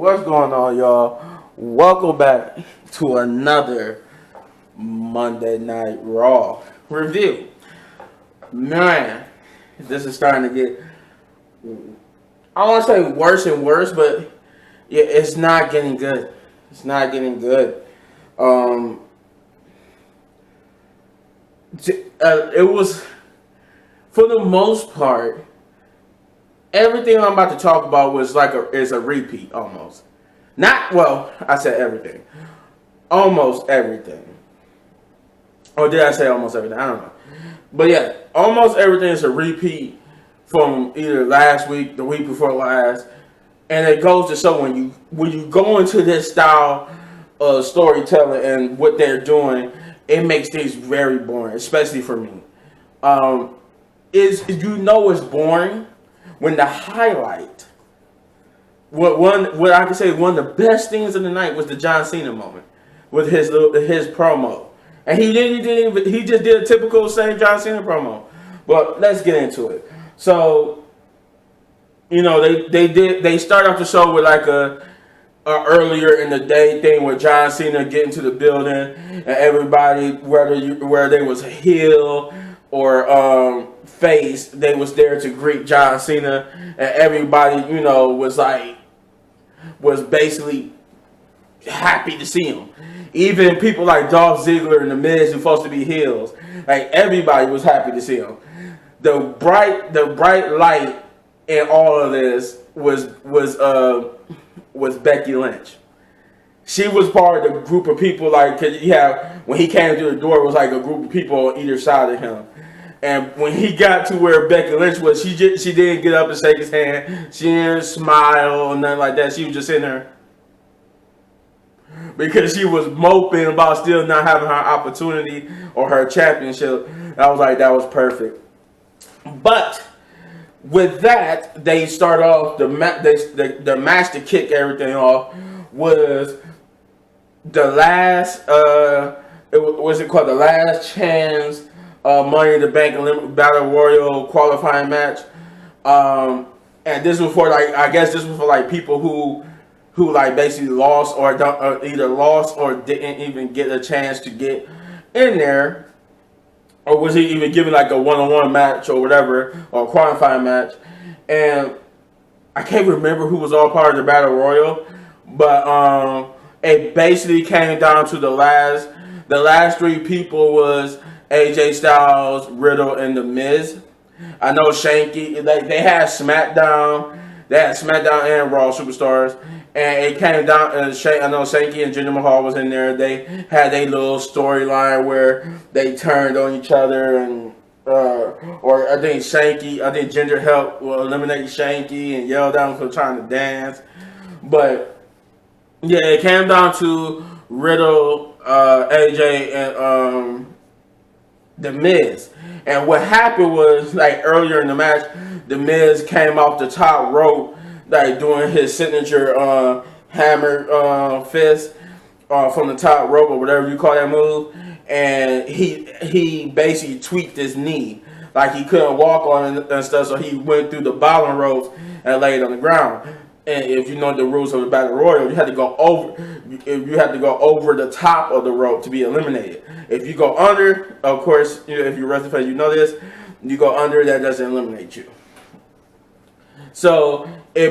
What's going on, y'all? Welcome back to another Monday Night Raw review. Man, this is starting to get, I don't want to say worse and worse, but yeah, it's not getting good. It's not getting good. It was, for the most part, everything I'm about to talk about is a repeat almost. Not, well, I said everything. Almost everything. Or did I say almost everything? I don't know. But yeah, almost everything is a repeat from either last week, the week before last. And it goes to show when you go into this style of storytelling and what they're doing, it makes things very boring, especially for me. It's boring when the highlight, what I can say, one of the best things of the night was the John Cena moment with his promo, and he just did a typical same John Cena promo. But let's get into it. So, they start off the show with like a earlier in the day thing with John Cena getting to the building and everybody, whether they was heel or face, they was there to greet John Cena, and everybody, was basically happy to see him. Even people like Dolph Ziggler and the Miz, who supposed to be heels, like everybody was happy to see him. The bright light in all of this was Becky Lynch. She was part of the group of people, like, cause when he came through the door, it was like a group of people on either side of him. And when he got to where Becky Lynch was, she didn't get up and shake his hand. She didn't smile or nothing like that. She was just in there because she was moping about still not having her opportunity or her championship. I was like, that was perfect. But with that, they start off the match to kick everything off was the last what's it called? The last chance Money in the Bank Battle Royal qualifying match. And this was for people who like basically lost or either lost or didn't even get a chance to get in there. Or was he even given like a one-on-one match or whatever, or a qualifying match? And I can't remember who was all part of the Battle Royal, but it basically came down to the last three people was AJ Styles, Riddle, and The Miz. I know Shanky, they had SmackDown and Raw Superstars, and it came down. I know Shanky and Jinder Mahal was in there. They had a little storyline where they turned on each other, and or I think Jinder helped eliminate Shanky and yelled at him for trying to dance. But yeah, it came down to Riddle, AJ, and The Miz. And what happened was, like, earlier in the match, The Miz came off the top rope, like doing his signature hammer fist from the top rope or whatever you call that move, and he basically tweaked his knee, like he couldn't walk on it and stuff, so he went through the bottom ropes and laid on the ground. And if you know the rules of the Battle Royal, you had to go over the top of the rope to be eliminated. If you go under, of course, if you're wrestling fan, you know this. You go under, that doesn't eliminate you. So the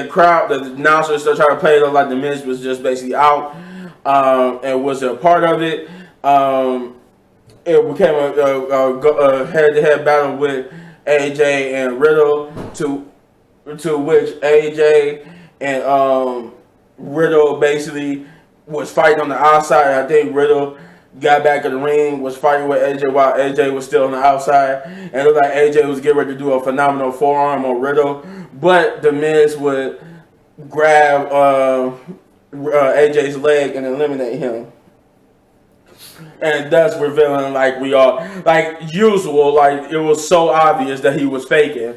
crowd, the announcers still trying to play it like The Miz was just basically out, and was a part of it. It became a head-to-head battle with AJ and Riddle, to which AJ and Riddle basically was fighting on the outside. I think Riddle got back in the ring, was fighting with AJ while AJ was still on the outside. And it looked like AJ was getting ready to do a phenomenal forearm on Riddle. But The Miz would grab AJ's leg and eliminate him. And thus revealing, like usual, like it was so obvious that he was faking.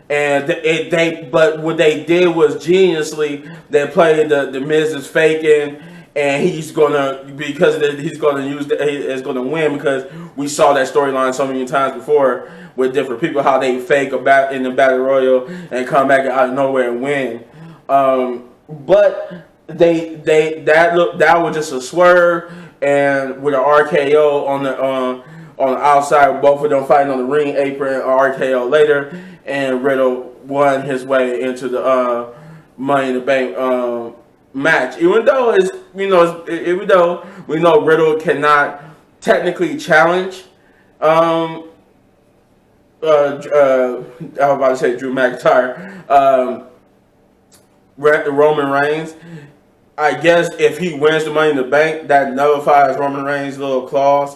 And but what they did was geniusly, they played the Miz is faking, and he's gonna he's gonna is gonna win because we saw that storyline so many times before with different people how they fake in the battle royal and come back out of nowhere and win. But that was just a swerve, and with an RKO on the outside, both of them fighting on the ring apron, RKO later, and Riddle won his way into the Money in the Bank match. Even though even though we know Riddle cannot technically challenge, I was about to say Drew McIntyre, Roman Reigns. I guess if he wins the Money in the Bank, that nullifies Roman Reigns' little clause.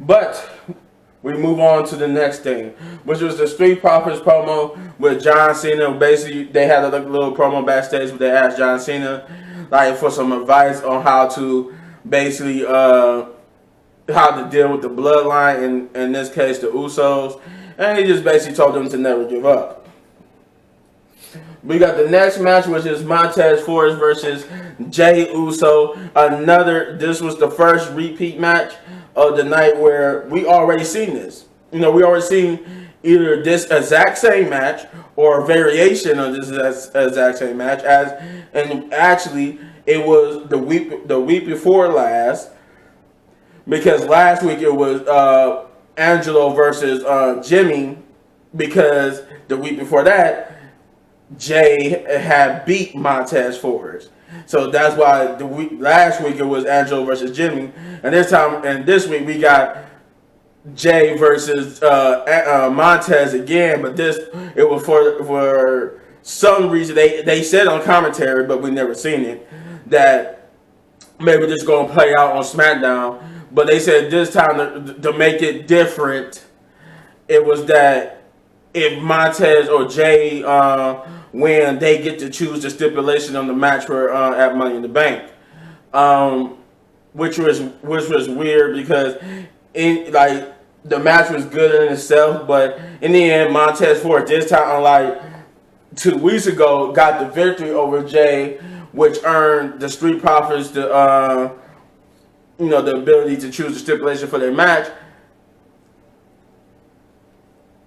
But we move on to the next thing, which was the Street Profits promo with John Cena. Basically, they had a little promo backstage where they asked John Cena for some advice on how to basically how to deal with the bloodline, in this case the Usos, and he just basically told them to never give up. We got the next match, which is Montez Ford versus Jey Uso. This was the first repeat match of the night where we already seen this. We already seen either this exact same match or a variation of this exact same match. And actually, it was the week before last, because last week it was Angelo versus Jimmy, because the week before that, Jay had beat Montez Ford. So that's why last week it was Angelo versus Jimmy, and this week we got Jay versus Montez again. But it was for some reason they said on commentary, but we never seen it, that maybe this gonna play out on SmackDown. But they said this time to make it different, it was that if Montez or Jay win, they get to choose the stipulation on the match for at Money in the Bank, which was weird because the match was good in itself, but in the end, Montez Ford this time, unlike 2 weeks ago, got the victory over Jay, which earned the Street Profits the ability to choose the stipulation for their match.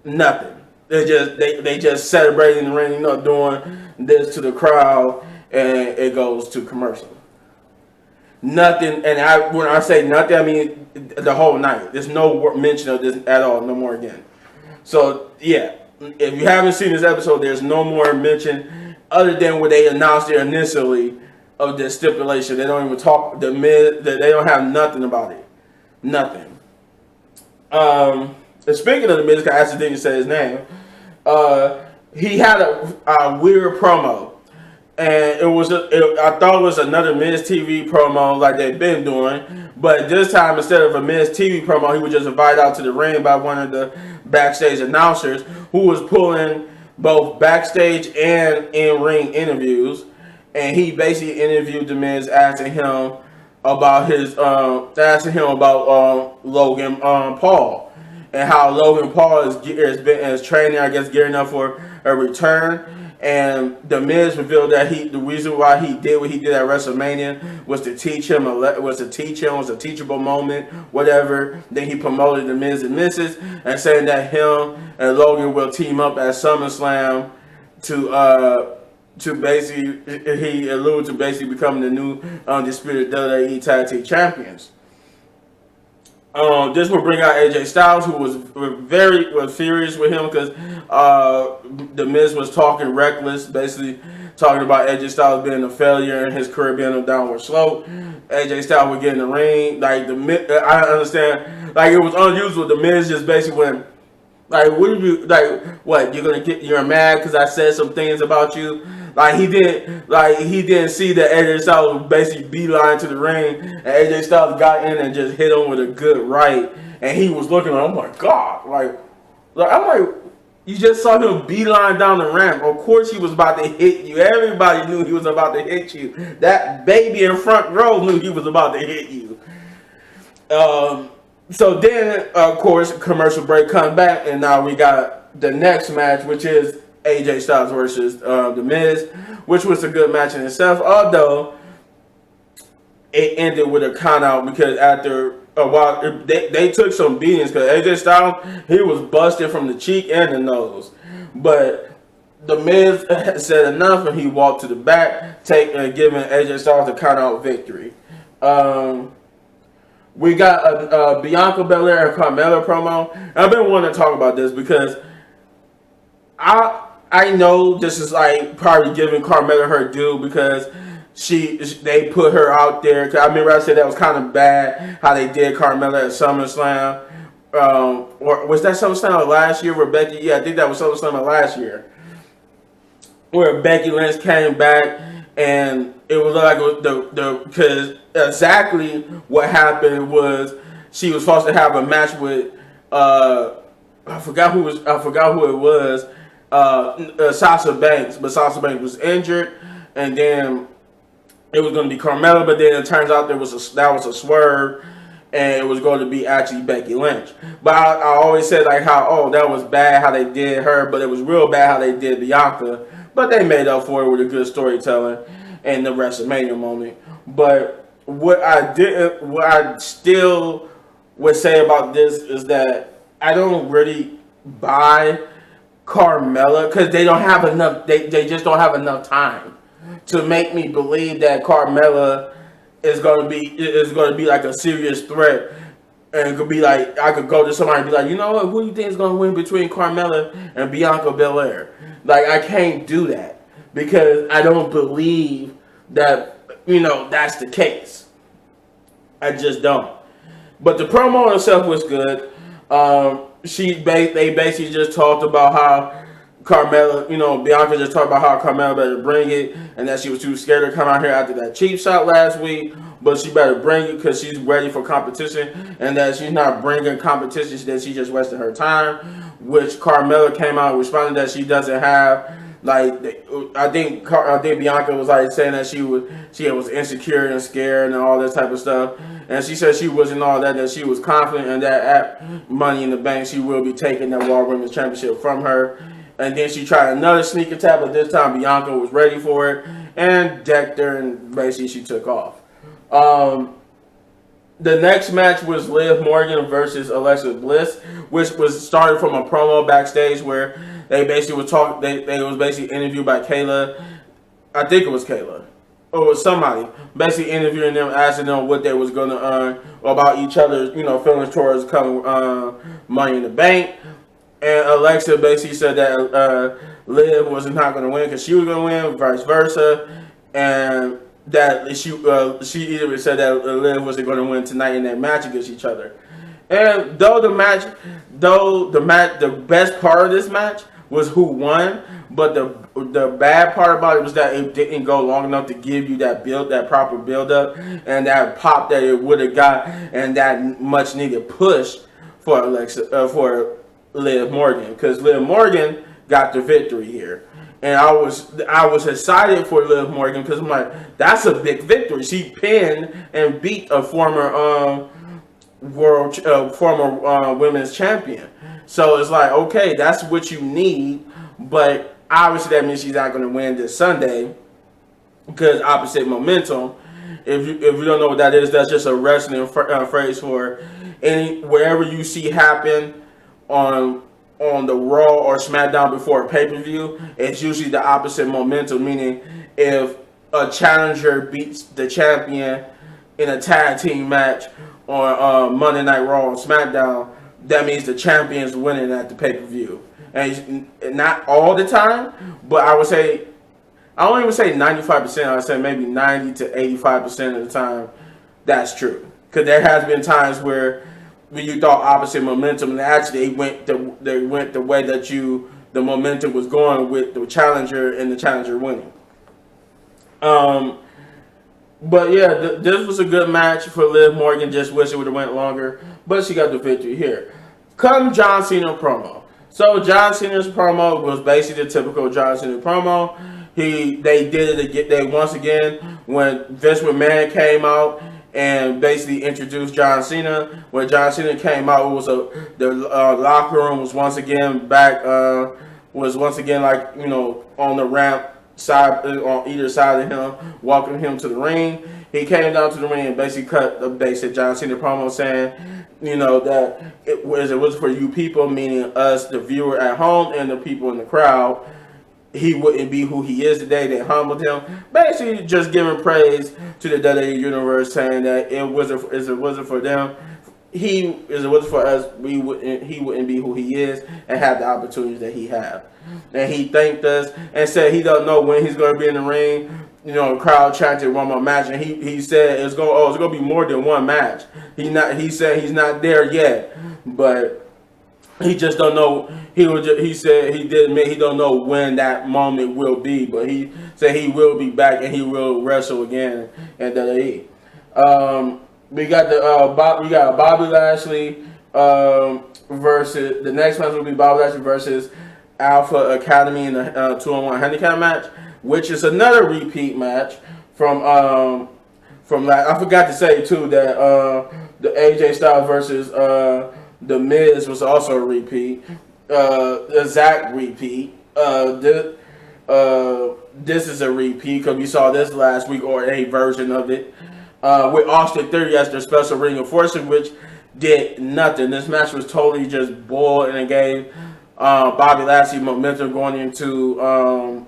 Nothing. They just celebrating in the ring, doing this to the crowd, and it goes to commercial. Nothing, and when I say nothing, I mean the whole night. There's no mention of this at all, no more again. So yeah, if you haven't seen this episode, there's no more mention other than what they announced there initially of this stipulation. They don't even talk they don't have nothing about it, nothing. And speaking of the Miz, I accidentally said his name. He had a weird promo, and I thought it was another Miz TV promo like they've been doing, but this time instead of a Miz TV promo, he was just invited out to the ring by one of the backstage announcers who was pulling both backstage and in-ring interviews, and he basically interviewed the Miz, asking him about Logan Paul. And how Logan Paul is training, I guess, gearing up for a return. And the Miz revealed that the reason why he did what he did at WrestleMania was to teach him, was a teachable moment, whatever. Then he promoted the Miz and Mrs. and saying that him and Logan will team up at SummerSlam to basically, he alluded to basically becoming the new undisputed WWE Tag Team Champions. This will bring out AJ Styles, who was furious with him because the Miz was talking reckless, basically talking about AJ Styles being a failure and his career being a downward slope. AJ Styles would get in the ring, I understand, it was unusual. The Miz just basically went, you're mad because I said some things about you. He didn't see that AJ Styles basically beeline to the ring, and AJ Styles got in and just hit him with a good right, and he was looking like, oh my god, I'm like, you just saw him beeline down the ramp. Of course he was about to hit you. Everybody knew he was about to hit you. That baby in front row knew he was about to hit you. So then, of course, commercial break come back, and now we got the next match, which is AJ Styles versus The Miz, which was a good match in itself. Although it ended with a count out because after a while they took some beatings because AJ Styles, he was busted from the cheek and the nose, but the Miz said enough and he walked to the back, giving AJ Styles the count out victory. We got a Bianca Belair and Carmella promo. I've been wanting to talk about this because I know this is like probably giving Carmella her due because they put her out there. Cause I remember I said that was kind of bad how they did Carmella at SummerSlam. Or was that SummerSlam last year where Becky? Yeah, I think that was SummerSlam last year where Becky Lynch came back and it was like because exactly what happened was she was supposed to have a match with I forgot who it was. Sasha Banks, but Sasha Banks was injured, and then it was going to be Carmella, but then it turns out that was a swerve, and it was going to be actually Becky Lynch. But I always said like how that was bad how they did her, but it was real bad how they did Bianca. But they made up for it with a good storytelling and the WrestleMania moment. But what I still would say about this is that I don't really buy Carmella because they don't have enough. They just don't have enough time to make me believe that Carmella is going to be like a serious threat, and it could be like I could go to somebody and be like, you know what, who do you think is going to win between Carmella and Bianca Belair? Like I can't do that because I don't believe that that's the case. I just don't. But the promo itself was good. They basically just talked about how Carmella, Bianca just talked about how Carmella better bring it, and that she was too scared to come out here after that cheap shot last week, but she better bring it because she's ready for competition, and that she's not bringing competition, that she just wasted her time, which Carmella came out responding that she doesn't have. Like I think Bianca was like saying that she was insecure and scared and all this type of stuff, and she said she wasn't all that she was confident and that at Money in the Bank she will be taking that Raw Women's Championship from her. And then she tried another sneak attack, but this time Bianca was ready for it and decked her, and basically she took off. The next match was Liv Morgan versus Alexa Bliss, which was started from a promo backstage where they basically were talking. They was basically interviewed by Kayla. I think it was Kayla. Or it was somebody basically interviewing them, asking them what they was going to earn about each other's, feelings towards coming Money in the Bank. And Alexa basically said that Liv was not going to win because she was going to win, vice versa, and that she either said that Liv wasn't going to win tonight in that match against each other. And the best part of this match was who won, but the bad part about it was that it didn't go long enough to give you that proper build up, and that pop that it would have got, and that much needed push for Liv Morgan, because Liv Morgan got the victory here, and I was excited for Liv Morgan because I'm like, that's a big victory. She pinned and beat a former women's champion, so it's like, okay, that's what you need, but obviously that means she's not going to win this Sunday because opposite momentum. If you don't know what that is, that's just a wrestling phrase for wherever you see happen on the Raw or SmackDown before a pay-per-view, it's usually the opposite momentum, meaning if a challenger beats the champion in a tag team match on Monday Night Raw or SmackDown, that means the champion's winning at the pay-per-view. And not all the time, but I don't even say 95%, I would say maybe 90 to 85% of the time that's true. Because there has been times where you thought opposite momentum, and actually they went the way that the momentum was going with the challenger and the challenger winning. But yeah, this was a good match for Liv Morgan. Just wish it would have went longer, but she got the victory here. Come John Cena promo. So John Cena's promo was basically the typical John Cena promo. They did it again. They once again when Vince McMahon came out and basically introduced John Cena. When John Cena came out, it was the locker room was once again back. Was once again on the ramp side on either side of him, welcoming him to the ring. he came down to the ring and basically cut the basic John Cena promo saying, you know, that it was for you people, meaning us, the viewer at home, and the people in the crowd. He wouldn't be who he is today. They humbled him. Basically, just giving praise to the WWE universe, saying that it wasn't for them. It wasn't for us. He wouldn't be who he is and have the opportunities that he have. And he thanked us and said he don't know when he's going to be in the ring. You know, the crowd chanted one more match, and he said it's going to be more than one match. He said he's not there yet, but he just don't know. He said he did admit he don't know when that moment will be, but he said he will be back and he will wrestle again at WWE. We got Bobby Lashley versus the next match will be Bobby Lashley versus Alpha Academy in the 2-on-1 handicap match, which is another repeat match from I forgot to say too that the AJ Styles versus the Miz was also a repeat, exact repeat. This is a repeat because we saw this last week, or a version of it, with Austin Theory as their special ring enforcer, which did nothing. This match was totally just boiled, and it gave Bobby Lashley momentum going into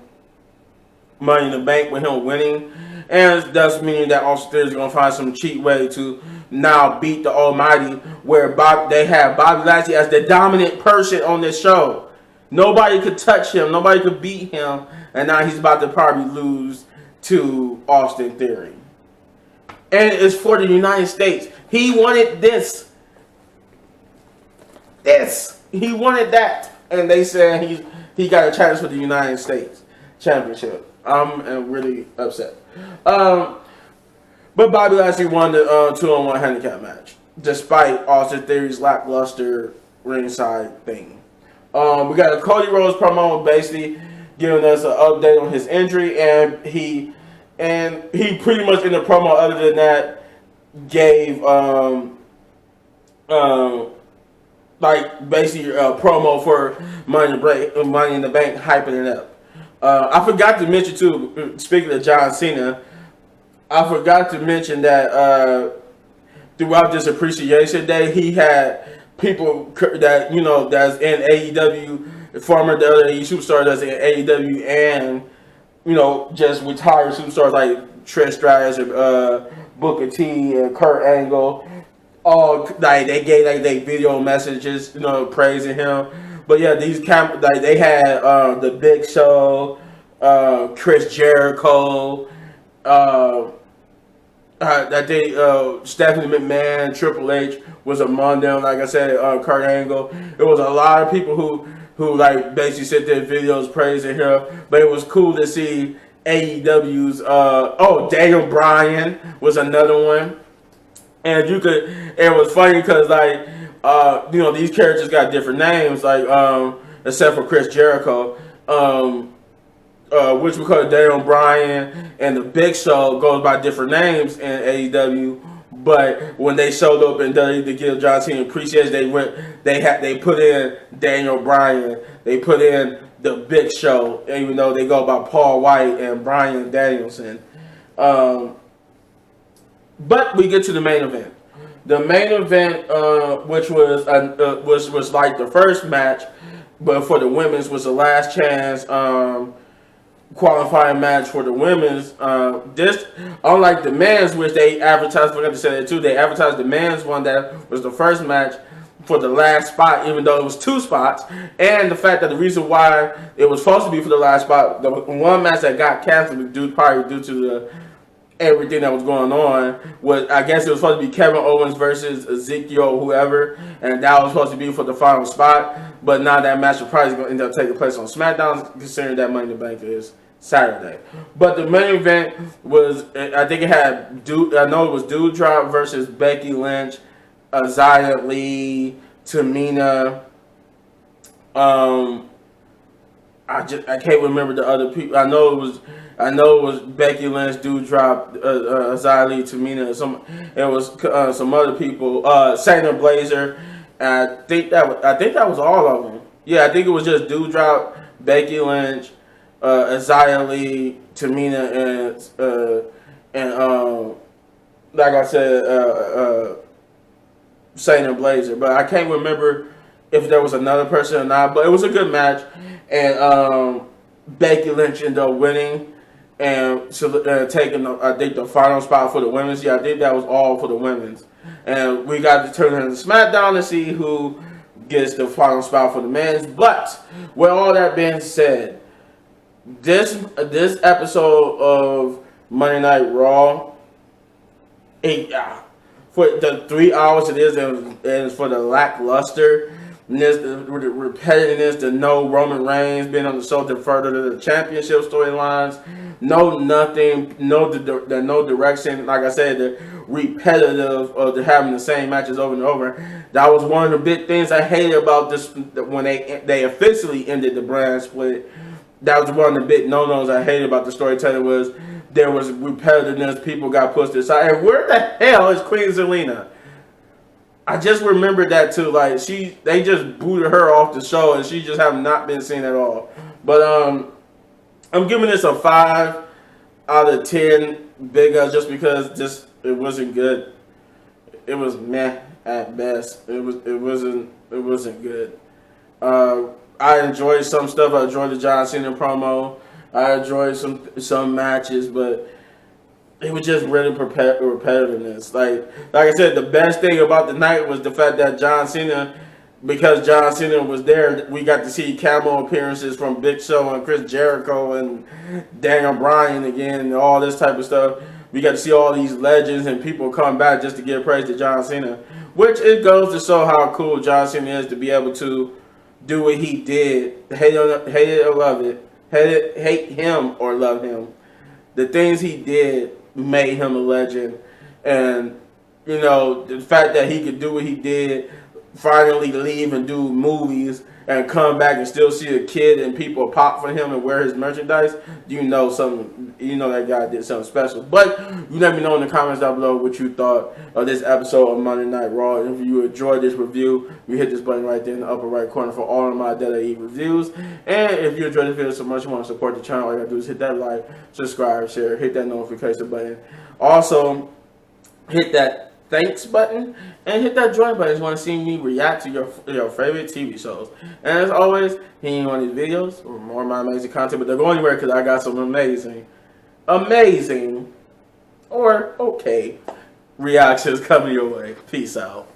Money in the Bank with him winning. And that's meaning that Austin Theory is going to find some cheap way to now beat the Almighty, where they have Bobby Lashley as the dominant person on this show. Nobody could touch him. Nobody could beat him. And now he's about to probably lose to Austin Theory. And it's for the United States. He wanted this. He wanted that. And they said he got a chance for the United States Championship. I'm really upset. But Bobby Lashley won the 2-on-1 handicap match, despite Austin Theory's lackluster ringside thing. We got a Cody Rhodes promo, basically giving us an update on his injury, and he pretty much in the promo, other than that, gave like basically a promo for Money in the Bank, hyping it up. I forgot to mention too, speaking of John Cena, I forgot to mention that throughout this Appreciation Day, he had people that, you know, that's in AEW, former WWE superstars that's in AEW, and, you know, just retired superstars like Trish Stratus and Booker T and Kurt Angle. All like they gave like they video messages, you know, praising him. But yeah, these like they had the Big Show, Chris Jericho, Stephanie McMahon, Triple H was among them. Like I said, Kurt Angle. It was a lot of people who like basically sent their videos praising him. But it was cool to see AEW's. Daniel Bryan was another one, and it was funny because like. You know, these characters got different names, like except for Chris Jericho, which we call Daniel Bryan, and the Big Show goes by different names in AEW. But when they showed up in WWE to give John Cena appreciation, they put in Daniel Bryan, they put in the Big Show, even though they go by Paul White and Bryan Danielson. But we get to the main event. The main event, which was like the first match, but for the women's was the last chance qualifying match for the women's. This, unlike the men's, which they advertised, forgot to say that too. They advertised the men's one that was the first match for the last spot, even though it was 2 spots. And the fact that the reason why it was supposed to be for the last spot, the one match that got canceled was probably due to the everything that was going on, was I guess it was supposed to be Kevin Owens versus Ezekiel or whoever, and that was supposed to be for the final spot. But now that match will probably going to end up taking place on SmackDown, considering that Money in the Bank is Saturday. But the main event was, I think it had, I know it was Doudrop versus Becky Lynch, Xia Li, Tamina. I can't remember the other people. I know it was Becky Lynch, Doudrop, Xia Li, Tamina. It was some other people. Shayna Baszler. I think that was all of them. Yeah, I think it was just Doudrop, Becky Lynch, Xia Li, Tamina, like I said, Shayna Blazer, but I can't remember if there was another person or not. But it was a good match, and Becky Lynch ended up winning and taking, I think, the final spot for the women's. Yeah, I think that was all for the women's, and we got to turn into SmackDown to see who gets the final spot for the men's. But with all that being said, this episode of Monday Night Raw, for the 3 hours it is, and for the lackluster, the repetitiveness, the no Roman Reigns being on the show to further the championship storylines, no direction. Like I said, the repetitive of having the same matches over and over. That was one of the big things I hated about this when they officially ended the brand split. That was one of the big no-nos I hated about the storytelling was there was repetitiveness. People got pushed aside. And where the hell is Queen Zelina? I just remembered that too. Like they just booted her off the show, and she just have not been seen at all. But I'm giving this a 5 out of 10. Bigger just because it wasn't good. It was meh at best. It wasn't good. I enjoyed some stuff. I enjoyed the John Cena promo. I enjoyed some matches, but it was just really repetitiveness. Like I said, the best thing about the night was the fact that John Cena, because John Cena was there, we got to see cameo appearances from Big Show and Chris Jericho and Daniel Bryan again and all this type of stuff. We got to see all these legends and people come back just to give praise to John Cena, which it goes to show how cool John Cena is to be able to do what he did. Hate it or love it. Hate him or love him. The things he did made him a legend. And, the fact that he could do what he did, finally leave and do movies and come back and still see a kid and people pop for him and wear his merchandise, that guy did something special. But you let me know in the comments down below what you thought of this episode of Monday Night Raw. If you enjoyed this review, you hit this button right there in the upper right corner for all of my WWE reviews. And if you enjoyed this video so much, you want to support the channel, all you gotta do is hit that like, subscribe, share, hit that notification button. Also, hit that thanks button and hit that join button if you want to see me react to your favorite TV shows. And as always, hitting on these videos or more of my amazing content, but they're going anywhere because I got some amazing or okay reactions coming your way. Peace out.